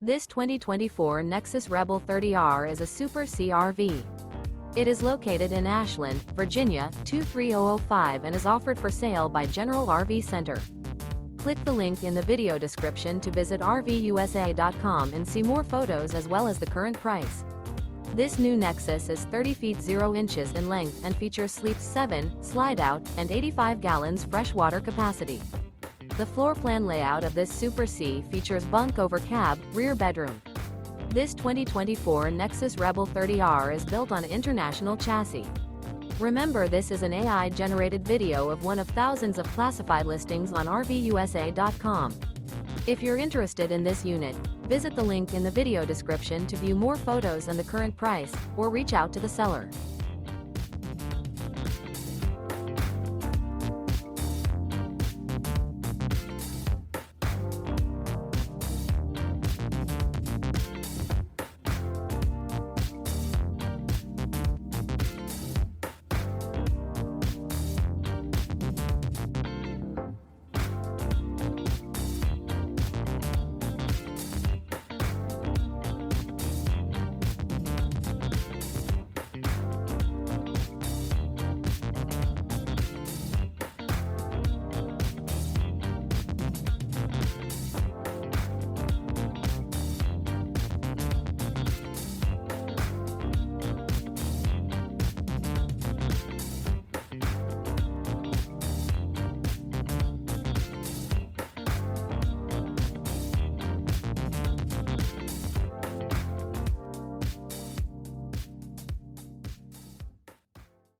This 2024 Nexus Rebel 30R is a Super C RV. It is located in Ashland, Virginia, 23005 and is offered for sale by General RV Center. Click the link in the video description to visit RVUSA.com and see more photos as well as the current price. This new Nexus is 30 feet 0 inches in length and features Sleeps 7, Slideout, and 85 gallons freshwater capacity. The floor plan layout of this Super C features Bunk Over Cab, rear bedroom. This 2024 Nexus Rebel 30R is built on international chassis. Remember, this is an AI-generated video of one of thousands of classified listings on RVUSA.com. If you're interested in this unit, visit the link in the video description to view more photos and the current price, or reach out to the seller.